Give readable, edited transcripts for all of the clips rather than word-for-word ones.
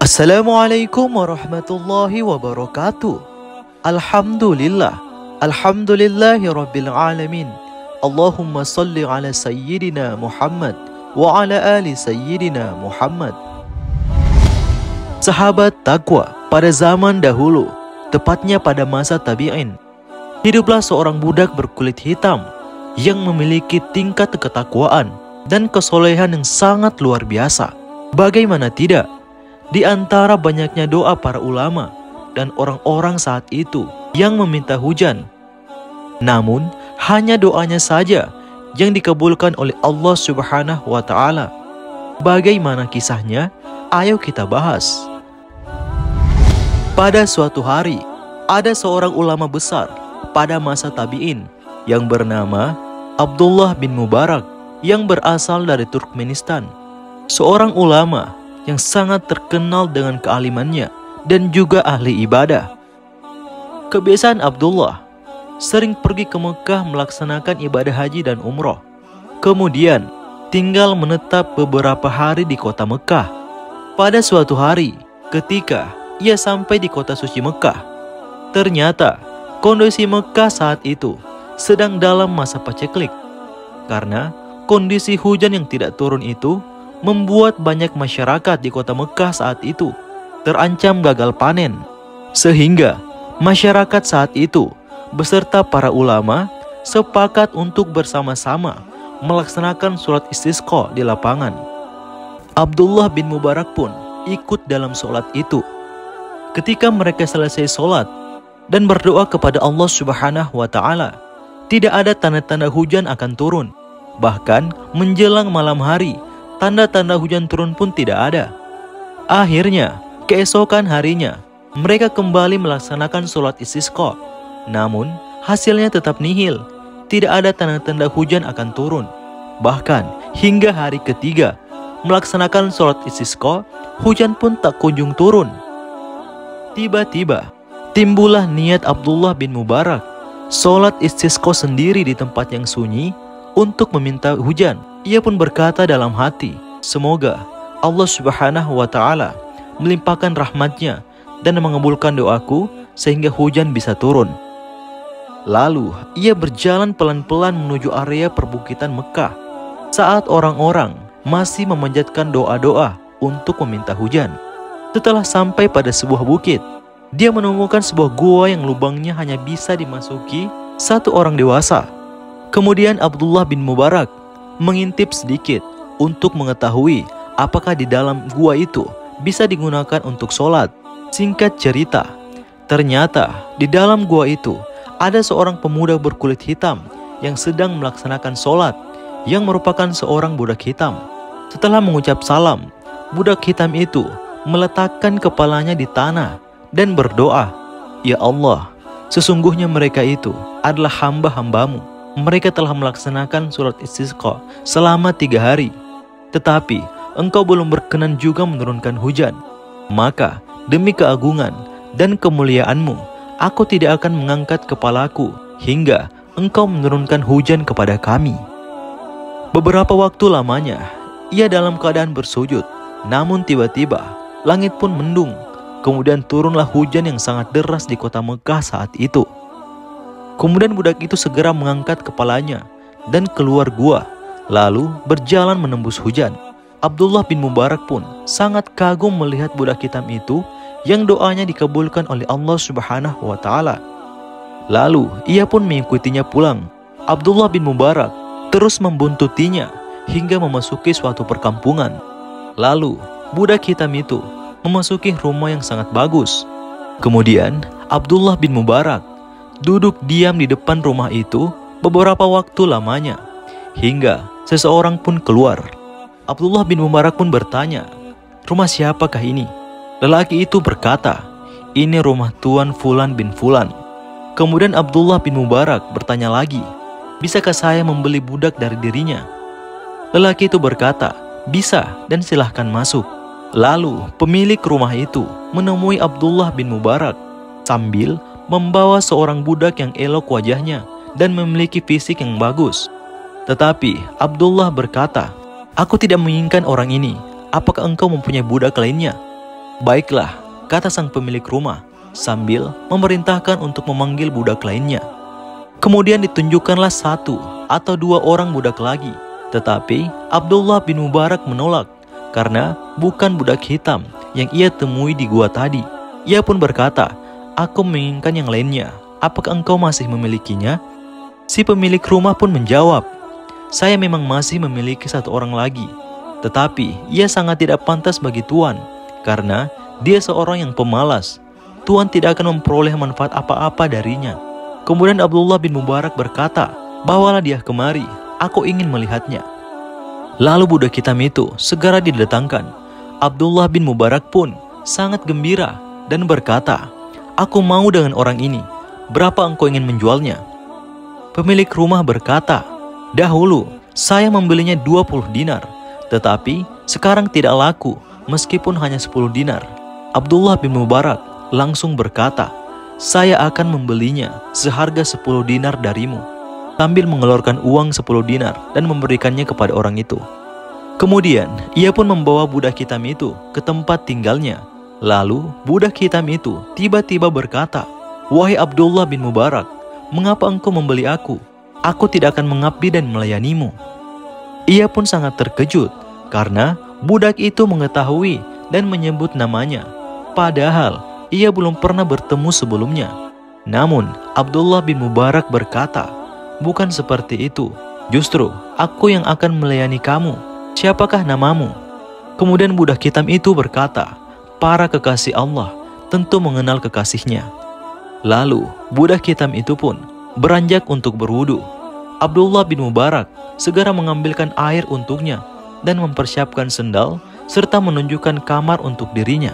Assalamualaikum warahmatullahi wabarakatuh. Alhamdulillah. Alhamdulillahi rabbil alamin. Allahumma salli ala sayyidina Muhammad wa ala ali sayyidina Muhammad. Sahabat takwa pada zaman dahulu, tepatnya pada masa tabi'in, hiduplah seorang budak berkulit hitam yang memiliki tingkat ketakwaan dan kesolehan yang sangat luar biasa. Bagaimana tidak? Di antara banyaknya doa para ulama dan orang-orang saat itu yang meminta hujan, namun hanya doanya saja yang dikabulkan oleh Allah Subhanahu wa Ta'ala. Bagaimana kisahnya? Ayo kita bahas. Pada suatu hari, ada seorang ulama besar pada masa tabi'in yang bernama Abdullah bin Mubarak yang berasal dari Turkmenistan. Seorang ulama yang sangat terkenal dengan kealimannya dan juga ahli ibadah. Kebiasaan Abdullah sering pergi ke Mekah melaksanakan ibadah haji dan umroh. Kemudian tinggal menetap beberapa hari di kota Mekah. Pada suatu hari ketika ia sampai di kota suci Mekah, ternyata kondisi Mekah saat itu sedang dalam masa paceklik. Karena kondisi hujan yang tidak turun itu membuat banyak masyarakat di kota Mekah saat itu terancam gagal panen. Sehingga masyarakat saat itu beserta para ulama sepakat untuk bersama-sama melaksanakan sholat istisqa di lapangan. Abdullah bin Mubarak pun ikut dalam sholat itu. Ketika mereka selesai sholat dan berdoa kepada Allah Subhanahu wa Ta'ala, tidak ada tanda-tanda hujan akan turun. Bahkan menjelang malam hari, tanda-tanda hujan turun pun tidak ada. Akhirnya, keesokan harinya, mereka kembali melaksanakan sholat istisqa. Namun, hasilnya tetap nihil. Tidak ada tanda-tanda hujan akan turun. Bahkan, hingga hari ketiga, melaksanakan sholat istisqa, hujan pun tak kunjung turun. Tiba-tiba, timbullah niat Abdullah bin Mubarak sholat istisqa sendiri di tempat yang sunyi untuk meminta hujan. Ia pun berkata dalam hati, semoga Allah Subhanahu wa Ta'ala melimpahkan rahmatnya dan mengabulkan doaku sehingga hujan bisa turun. Lalu ia berjalan pelan-pelan menuju area perbukitan Mekah saat orang-orang masih memanjatkan doa-doa untuk meminta hujan. Setelah sampai pada sebuah bukit, dia menemukan sebuah gua yang lubangnya hanya bisa dimasuki satu orang dewasa. Kemudian Abdullah bin Mubarak mengintip sedikit untuk mengetahui apakah di dalam gua itu bisa digunakan untuk sholat. Singkat cerita, ternyata di dalam gua itu ada seorang pemuda berkulit hitam yang sedang melaksanakan sholat, yang merupakan seorang budak hitam. Setelah mengucap salam, budak hitam itu meletakkan kepalanya di tanah dan berdoa, "Ya Allah, sesungguhnya mereka itu adalah hamba-hambamu. Mereka telah melaksanakan surat istisqa selama 3 hari. Tetapi engkau belum berkenan juga menurunkan hujan. Maka demi keagungan dan kemuliaanmu, aku tidak akan mengangkat kepalaku hingga engkau menurunkan hujan kepada kami." Beberapa waktu lamanya, ia dalam keadaan bersujud. Namun tiba-tiba, langit pun mendung. Kemudian turunlah hujan yang sangat deras di kota Mekah saat itu. Kemudian budak itu segera mengangkat kepalanya dan keluar gua, lalu berjalan menembus hujan. Abdullah bin Mubarak pun sangat kagum melihat budak hitam itu yang doanya dikabulkan oleh Allah Subhanahu wa Ta'ala. Lalu ia pun mengikutinya pulang. Abdullah bin Mubarak terus membuntutinya hingga memasuki suatu perkampungan. Lalu budak hitam itu memasuki rumah yang sangat bagus. Kemudian Abdullah bin Mubarak duduk diam di depan rumah itu beberapa waktu lamanya, hingga seseorang pun keluar. Abdullah bin Mubarak pun bertanya, "Rumah siapakah ini?" Lelaki itu berkata, "Ini rumah Tuan Fulan bin Fulan." Kemudian Abdullah bin Mubarak bertanya lagi, "Bisakah saya membeli budak dari dirinya?" Lelaki itu berkata, "Bisa dan silahkan masuk." Lalu pemilik rumah itu menemui Abdullah bin Mubarak sambil membawa seorang budak yang elok wajahnya dan memiliki fisik yang bagus. Tetapi Abdullah berkata, "Aku tidak menginginkan orang ini. Apakah engkau mempunyai budak lainnya?" "Baiklah," kata sang pemilik rumah sambil memerintahkan untuk memanggil budak lainnya. Kemudian ditunjukkanlah 1 atau 2 orang budak lagi. Tetapi Abdullah bin Mubarak menolak karena bukan budak hitam yang ia temui di gua tadi. Ia pun berkata, "Aku menginginkan yang lainnya. Apakah engkau masih memilikinya?" Si pemilik rumah pun menjawab, "Saya memang masih memiliki 1 orang lagi. Tetapi ia sangat tidak pantas bagi Tuan karena dia seorang yang pemalas. Tuan tidak akan memperoleh manfaat apa-apa darinya." Kemudian Abdullah bin Mubarak berkata, "Bawalah dia kemari, aku ingin melihatnya." Lalu budak hitam itu segera didatangkan. Abdullah bin Mubarak pun sangat gembira dan berkata, "Aku mau dengan orang ini. Berapa engkau ingin menjualnya?" Pemilik rumah berkata, "Dahulu saya membelinya 20 dinar, tetapi sekarang tidak laku meskipun hanya 10 dinar." Abdullah bin Mubarak langsung berkata, "Saya akan membelinya seharga 10 dinar darimu," sambil mengeluarkan uang 10 dinar dan memberikannya kepada orang itu. Kemudian ia pun membawa budak hitam itu ke tempat tinggalnya. Lalu budak hitam itu tiba-tiba berkata, "Wahai Abdullah bin Mubarak, mengapa engkau membeli aku? Aku tidak akan mengabdi dan melayanimu." Ia pun sangat terkejut karena budak itu mengetahui dan menyebut namanya, padahal ia belum pernah bertemu sebelumnya. Namun Abdullah bin Mubarak berkata, "Bukan seperti itu. Justru aku yang akan melayani kamu. Siapakah namamu?" Kemudian budak hitam itu berkata, "Para kekasih Allah tentu mengenal kekasihnya." Lalu budak hitam itu pun beranjak untuk berwudu. Abdullah bin Mubarak segera mengambilkan air untuknya dan mempersiapkan sendal serta menunjukkan kamar untuk dirinya.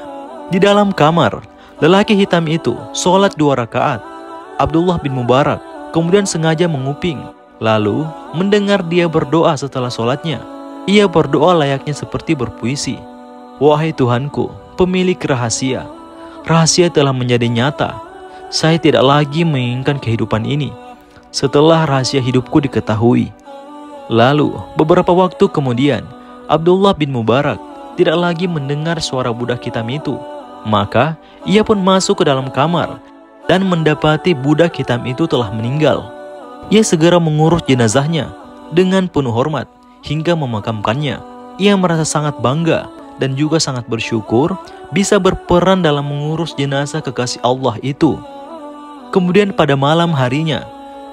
Di dalam kamar, lelaki hitam itu sholat 2 rakaat. Abdullah bin Mubarak kemudian sengaja menguping, lalu mendengar dia berdoa setelah sholatnya. Ia berdoa layaknya seperti berpuisi, "Wahai Tuhanku, pemilik rahasia, rahasia telah menjadi nyata. Saya tidak lagi menginginkan kehidupan ini setelah rahasia hidupku diketahui." Lalu beberapa waktu kemudian, Abdullah bin Mubarak tidak lagi mendengar suara budak hitam itu. Maka ia pun masuk ke dalam kamar dan mendapati budak hitam itu telah meninggal. Ia segera mengurus jenazahnya dengan penuh hormat hingga memakamkannya. Ia merasa sangat bangga dan juga sangat bersyukur bisa berperan dalam mengurus jenazah kekasih Allah itu. Kemudian pada malam harinya,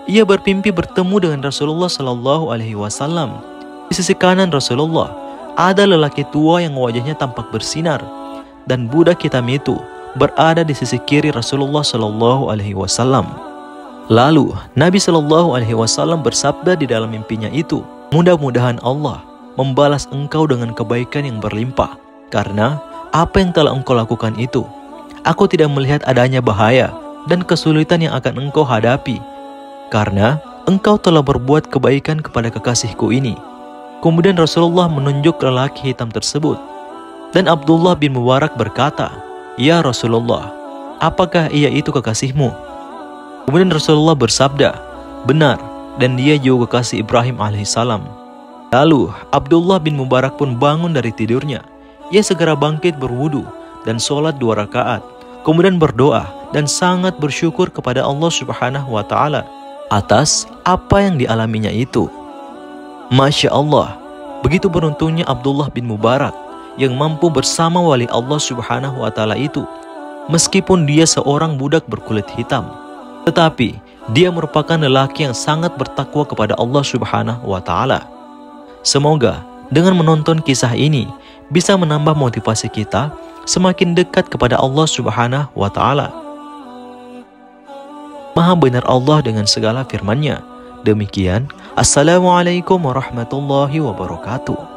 ia bermimpi bertemu dengan Rasulullah SAW. Di sisi kanan Rasulullah ada lelaki tua yang wajahnya tampak bersinar, dan budak hitam itu berada di sisi kiri Rasulullah SAW. Lalu Nabi SAW bersabda di dalam mimpinya itu, "Mudah-mudahan Allah membalas engkau dengan kebaikan yang berlimpah, karena apa yang telah engkau lakukan itu. Aku tidak melihat adanya bahaya dan kesulitan yang akan engkau hadapi, karena engkau telah berbuat kebaikan kepada kekasihku ini." Kemudian Rasulullah menunjuk lelaki hitam tersebut, dan Abdullah bin Mubarak berkata, "Ya Rasulullah, apakah ia itu kekasihmu?" Kemudian Rasulullah bersabda, "Benar, dan dia juga kekasih Ibrahim alaihissalam." Lalu Abdullah bin Mubarak pun bangun dari tidurnya. Ia segera bangkit berwudu dan sholat 2 rakaat. Kemudian berdoa dan sangat bersyukur kepada Allah Subhanahu wa Ta'ala atas apa yang dialaminya itu. Masya Allah, begitu beruntungnya Abdullah bin Mubarak yang mampu bersama wali Allah Subhanahu wa Ta'ala itu. Meskipun dia seorang budak berkulit hitam, tetapi dia merupakan lelaki yang sangat bertakwa kepada Allah Subhanahu wa Ta'ala. Semoga dengan menonton kisah ini bisa menambah motivasi kita semakin dekat kepada Allah Subhanahu wa Ta'ala. Maha benar Allah dengan segala firman-Nya. Demikian, Assalamualaikum warahmatullahi wabarakatuh.